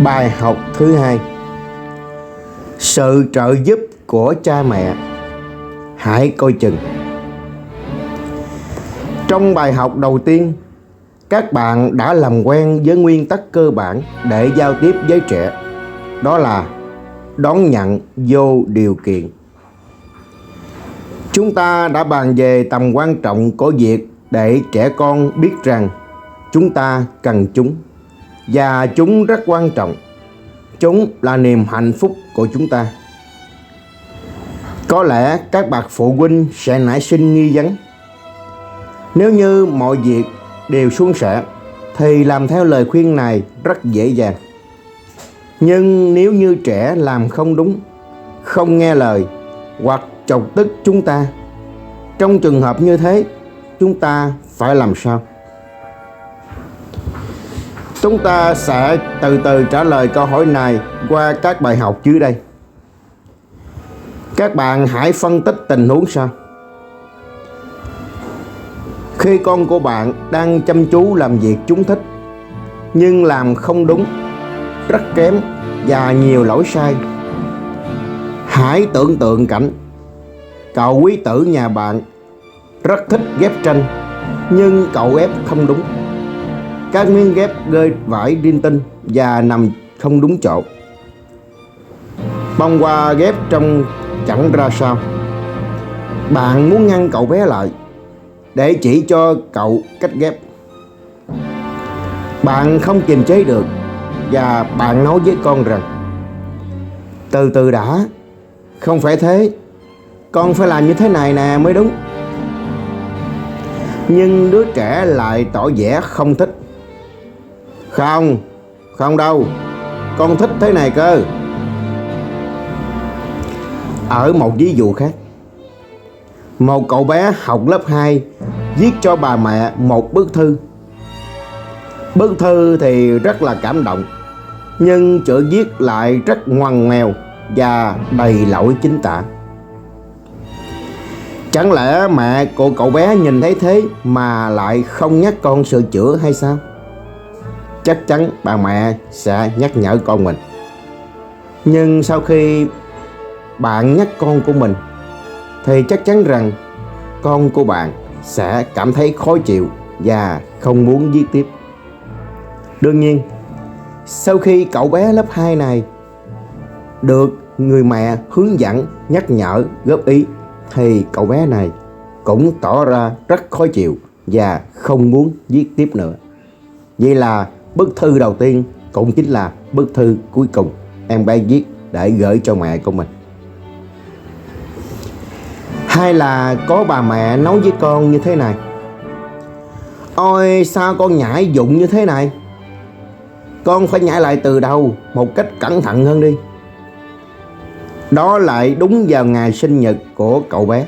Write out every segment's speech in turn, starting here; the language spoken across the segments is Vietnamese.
Bài học thứ hai: sự trợ giúp của cha mẹ, hãy coi chừng. Trong bài học đầu tiên, các bạn đã làm quen với nguyên tắc cơ bản để giao tiếp với trẻ, đó là đón nhận vô điều kiện. Chúng ta đã bàn về tầm quan trọng của việc để trẻ con biết rằng chúng ta cần chúng, và chúng rất quan trọng. Chúng là niềm hạnh phúc của chúng ta. Có lẽ các bậc phụ huynh sẽ nảy sinh nghi vấn: nếu như mọi việc đều suôn sẻ thì làm theo lời khuyên này rất dễ dàng. Nhưng nếu như trẻ làm không đúng, không nghe lời hoặc chọc tức chúng ta, trong trường hợp như thế, chúng ta phải làm sao? Chúng ta sẽ từ từ trả lời câu hỏi này qua các bài học dưới đây. Các bạn hãy phân tích tình huống sau. Khi con của bạn đang chăm chú làm việc chúng thích, nhưng làm không đúng, rất kém và nhiều lỗi sai. Hãy tưởng tượng cảnh cậu quý tử nhà bạn rất thích ghép tranh, nhưng cậu ghép không đúng. Các miếng ghép rơi vãi linh tinh và nằm không đúng chỗ. Bông hoa ghép trông chẳng ra sao. Bạn muốn ngăn cậu bé lại để chỉ cho cậu cách ghép. Bạn không kiềm chế được và bạn nói với con rằng: từ từ đã, không phải thế, con phải làm như thế này nè mới đúng. Nhưng đứa trẻ lại tỏ vẻ không thích. Không đâu, con thích thế này cơ. Ở một ví dụ khác, một cậu bé học lớp 2 viết cho bà mẹ một bức thư. Bức thư thì rất là cảm động, nhưng chữ viết lại rất ngoằn ngoèo và đầy lỗi chính tả. Chẳng lẽ mẹ của cậu bé nhìn thấy thế mà lại không nhắc con sửa chữa hay sao? Chắc chắn bà mẹ sẽ nhắc nhở con mình. Nhưng sau khi bạn nhắc con của mình thì chắc chắn rằng con của bạn sẽ cảm thấy khó chịu và không muốn viết tiếp. Đương nhiên, sau khi cậu bé lớp 2 này được người mẹ hướng dẫn, nhắc nhở, góp ý, thì cậu bé này cũng tỏ ra rất khó chịu và không muốn viết tiếp nữa. Vậy là bức thư đầu tiên cũng chính là bức thư cuối cùng em bé viết để gửi cho mẹ của mình. Hay là có bà mẹ nói với con như thế này: ôi sao con nhảy dụng như thế này, con phải nhảy lại từ đầu một cách cẩn thận hơn đi. Đó lại đúng vào ngày sinh nhật của cậu bé.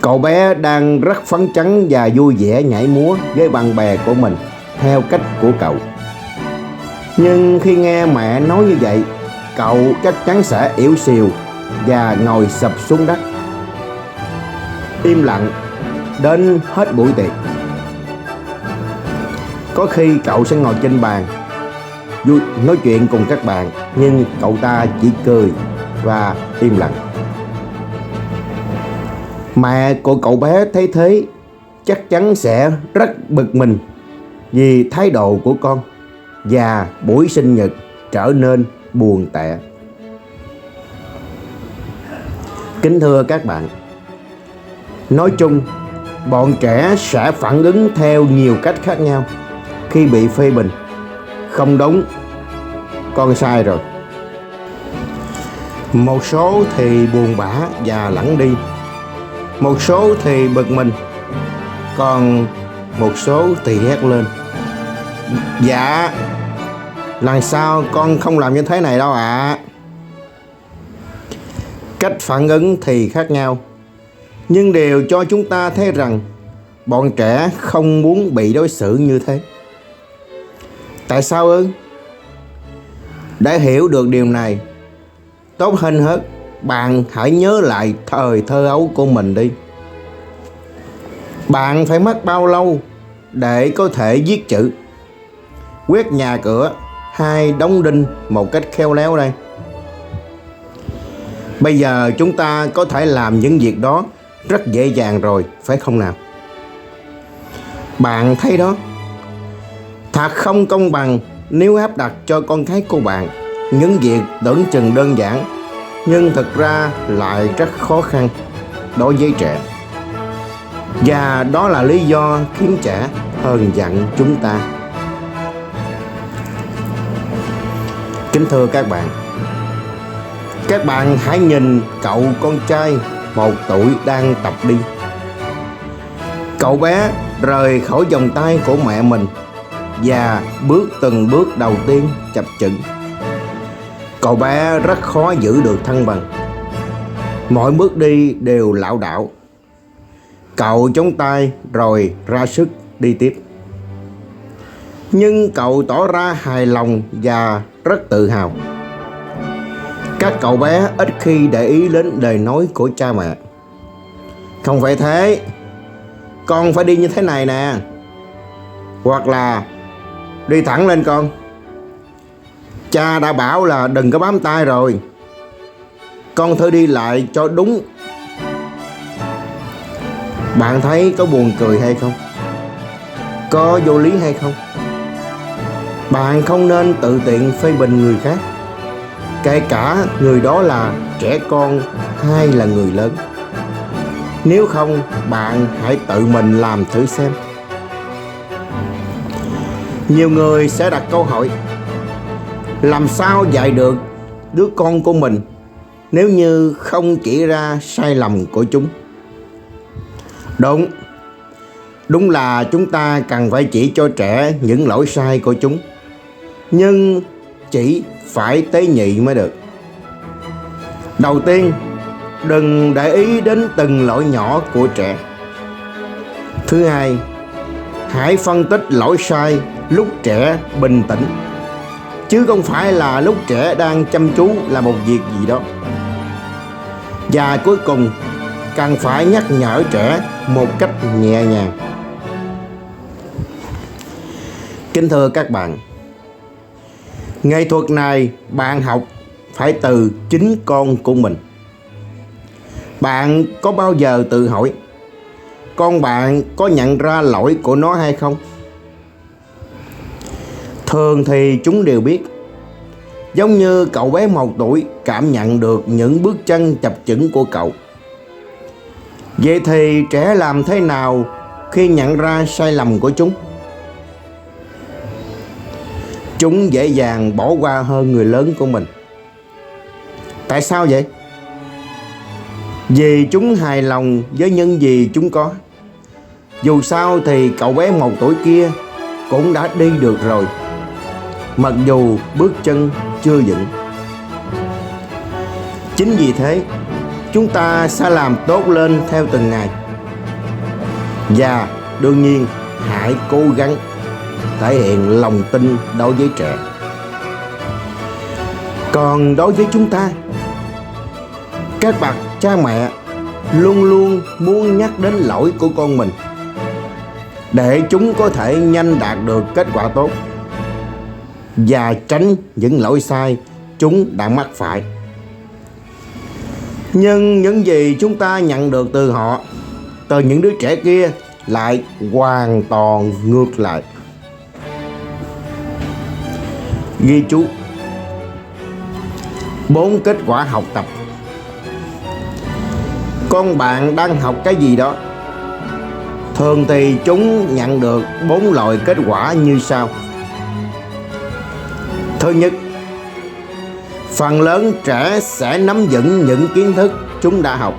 Cậu bé đang rất phấn chấn và vui vẻ nhảy múa với bạn bè của mình theo cách của cậu. Nhưng khi nghe mẹ nói như vậy, cậu chắc chắn sẽ ỉu xìu và ngồi sập xuống đất, im lặng đến hết buổi tiệc. Có khi cậu sẽ ngồi trên bàn vui nói chuyện cùng các bạn, nhưng cậu ta chỉ cười và im lặng. Mẹ của cậu bé thấy thế chắc chắn sẽ rất bực mình vì thái độ của con, và buổi sinh nhật trở nên buồn tẻ. Kính thưa các bạn, nói chung, bọn trẻ sẽ phản ứng theo nhiều cách khác nhau khi bị phê bình. Không đúng, con sai rồi. Một số thì buồn bã và lẳng đi, một số thì bực mình, còn một số thì hét lên: dạ, lần sau con không làm như thế này đâu ạ. Cách phản ứng thì khác nhau, nhưng đều cho chúng ta thấy rằng bọn trẻ không muốn bị đối xử như thế. Tại sao ư? Để hiểu được điều này, tốt hơn hết bạn hãy nhớ lại thời thơ ấu của mình đi. Bạn phải mất bao lâu để có thể viết chữ, quét nhà cửa, hay đóng đinh một cách khéo léo đây? Bây giờ chúng ta có thể làm những việc đó rất dễ dàng rồi, phải không nào? Bạn thấy đó, thật không công bằng nếu áp đặt cho con cái của bạn những việc tưởng chừng đơn giản nhưng thực ra lại rất khó khăn đối với trẻ. Và đó là lý do khiến trẻ hờn giận chúng ta. Kính thưa các bạn hãy nhìn cậu con trai 1 tuổi đang tập đi. Cậu bé rời khỏi vòng tay của mẹ mình và bước từng bước đầu tiên chập chững. Cậu bé rất khó giữ được thăng bằng. Mỗi bước đi đều lảo đảo. Cậu chống tay rồi ra sức đi tiếp. Nhưng cậu tỏ ra hài lòng và rất tự hào. Các cậu bé ít khi để ý đến lời nói của cha mẹ. Không phải thế, con phải đi như thế này nè. Hoặc là đi thẳng lên con. Cha đã bảo là đừng có bám tay rồi. Con thử đi lại cho đúng. Bạn thấy có buồn cười hay không? Có vô lý hay không? Bạn không nên tự tiện phê bình người khác, kể cả người đó là trẻ con hay là người lớn. Nếu không, bạn hãy tự mình làm thử xem. Nhiều người sẽ đặt câu hỏi: làm sao dạy được đứa con của mình nếu như không chỉ ra sai lầm của chúng? Đúng là chúng ta cần phải chỉ cho trẻ những lỗi sai của chúng, nhưng chỉ phải tế nhị mới được. Đầu tiên, đừng để ý đến từng lỗi nhỏ của trẻ. Thứ hai, hãy phân tích lỗi sai lúc trẻ bình tĩnh, chứ không phải là lúc trẻ đang chăm chú làm một việc gì đó. Và cuối cùng, cần phải nhắc nhở trẻ một cách nhẹ nhàng. Kính thưa các bạn, nghệ thuật này bạn học phải từ chính con của mình. Bạn có bao giờ tự hỏi con bạn có nhận ra lỗi của nó hay không? Thường thì chúng đều biết. Giống như cậu bé 1 tuổi cảm nhận được những bước chân chập chững của cậu. Vậy thì trẻ làm thế nào khi nhận ra sai lầm của chúng? Chúng dễ dàng bỏ qua hơn người lớn của mình. Tại sao vậy? Vì chúng hài lòng với những gì chúng có. Dù sao thì cậu bé 1 tuổi kia cũng đã đi được rồi, mặc dù bước chân chưa vững. Chính vì thế, chúng ta sẽ làm tốt lên theo từng ngày. Và đương nhiên, hãy cố gắng thể hiện lòng tin đối với trẻ. Còn đối với chúng ta, các bậc cha mẹ luôn luôn muốn nhắc đến lỗi của con mình để chúng có thể nhanh đạt được kết quả tốt và tránh những lỗi sai chúng đã mắc phải. Nhưng những gì chúng ta nhận được từ họ, từ những đứa trẻ kia, lại hoàn toàn ngược lại. Ghi chú: 4 kết quả học tập. Con bạn đang học cái gì đó. Thường thì chúng nhận được 4 loại kết quả như sau. Thứ nhất, phần lớn trẻ sẽ nắm vững những kiến thức chúng đã học.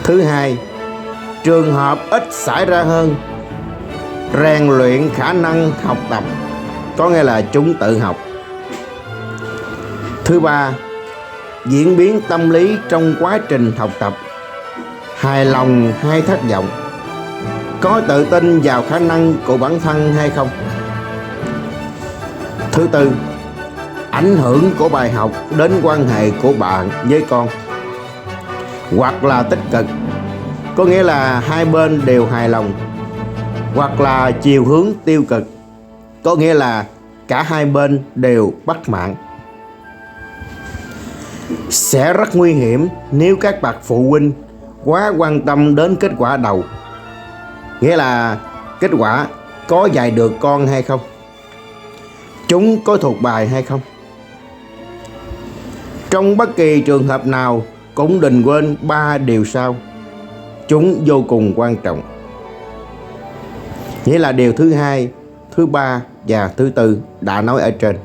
Thứ hai, trường hợp ít xảy ra hơn, rèn luyện khả năng học tập, có nghĩa là chúng tự học. Thứ ba, diễn biến tâm lý trong quá trình học tập, hài lòng hay thất vọng, có tự tin vào khả năng của bản thân hay không. Thứ tư, ảnh hưởng của bài học đến quan hệ của bạn với con, hoặc là tích cực, có nghĩa là hai bên đều hài lòng, hoặc là chiều hướng tiêu cực, có nghĩa là cả hai bên đều mất mạng. Sẽ rất nguy hiểm nếu các bậc phụ huynh quá quan tâm đến kết quả đầu, nghĩa là kết quả có dạy được con hay không, chúng có thuộc bài hay không. Trong bất kỳ trường hợp nào cũng đừng quên 3 điều sau, chúng vô cùng quan trọng. Nghĩa là điều thứ 2, thứ 3 và thứ 4 đã nói ở trên.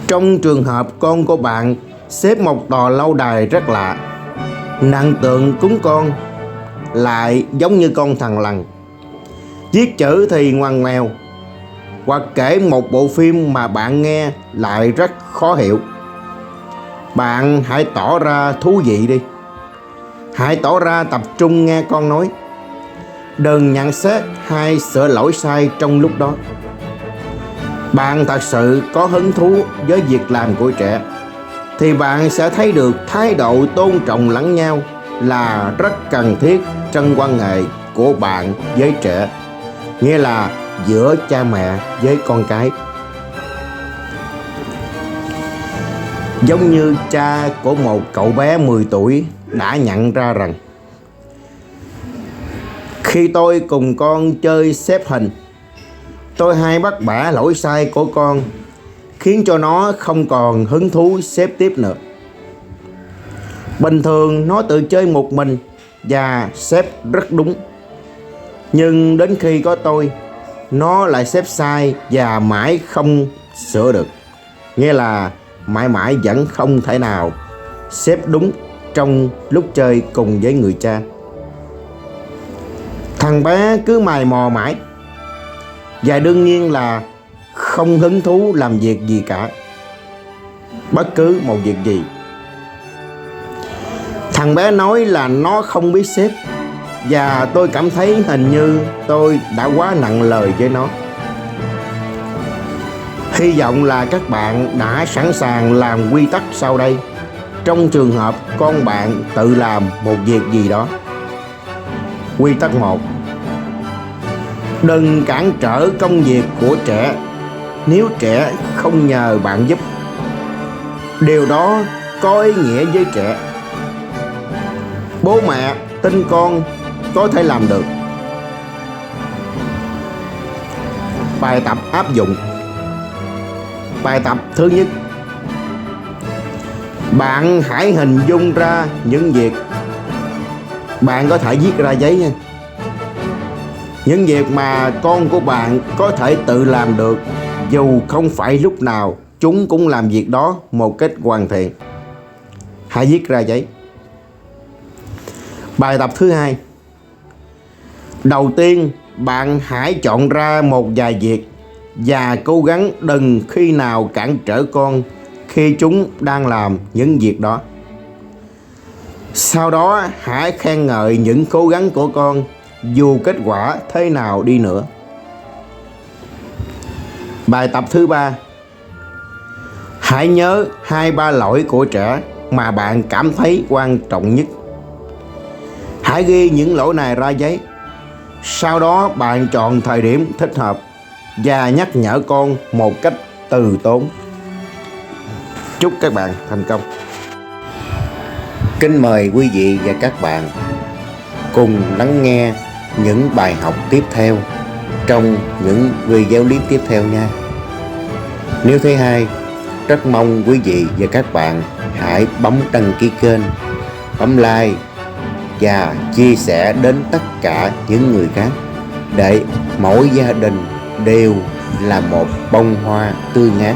Trong trường hợp con của bạn xếp một tòa lâu đài rất lạ, nặng tượng cúng con lại giống như con thằn lằn, viết chữ thì ngoằn ngoèo, hoặc kể một bộ phim mà bạn nghe lại rất khó hiểu, bạn hãy tỏ ra thú vị đi. Hãy tỏ ra tập trung nghe con nói. Đừng nhận xét hay sửa lỗi sai trong lúc đó. Bạn thật sự có hứng thú với việc làm của trẻ thì bạn sẽ thấy được thái độ tôn trọng lẫn nhau là rất cần thiết trong quan hệ của bạn với trẻ, nghĩa là giữa cha mẹ với con cái. Giống như cha của một cậu bé 10 tuổi đã nhận ra rằng khi tôi cùng con chơi xếp hình, tôi hay bắt bẻ lỗi sai của con, khiến cho nó không còn hứng thú xếp tiếp nữa. Bình thường nó tự chơi một mình và xếp rất đúng, nhưng đến khi có tôi, nó lại xếp sai và mãi không sửa được, nghĩa là mãi mãi vẫn không thể nào xếp đúng trong lúc chơi cùng với người cha. Thằng bé cứ mày mò mãi và đương nhiên là không hứng thú làm việc gì cả, bất cứ một việc gì. Thằng bé nói là nó không biết xếp, và tôi cảm thấy hình như tôi đã quá nặng lời với nó. Hy vọng là các bạn đã sẵn sàng làm quy tắc sau đây trong trường hợp con bạn tự làm một việc gì đó. Quy tắc 1. Đừng cản trở công việc của trẻ nếu trẻ không nhờ bạn giúp. Điều đó có ý nghĩa với trẻ. Bố mẹ tin con có thể làm được. Bài tập áp dụng. Bài tập thứ nhất, bạn hãy hình dung ra những việc, bạn có thể viết ra giấy nha, những việc mà con của bạn có thể tự làm được, dù không phải lúc nào chúng cũng làm việc đó một cách hoàn thiện. Hãy viết ra giấy. Bài tập thứ hai, đầu tiên bạn hãy chọn ra một vài việc và cố gắng đừng khi nào cản trở con khi chúng đang làm những việc đó. Sau đó hãy khen ngợi những cố gắng của con dù kết quả thế nào đi nữa. Bài tập thứ ba, hãy nhớ 2-3 lỗi của trẻ mà bạn cảm thấy quan trọng nhất. Hãy ghi những lỗi này ra giấy. Sau đó bạn chọn thời điểm thích hợp và nhắc nhở con một cách từ tốn. Chúc các bạn thành công. Kính mời quý vị và các bạn cùng lắng nghe những bài học tiếp theo trong những video clip tiếp theo nha. Nếu thấy hay, rất mong quý vị và các bạn hãy bấm đăng ký kênh, bấm like và chia sẻ đến tất cả những người khác, để mỗi gia đình đều là một bông hoa tươi ngát.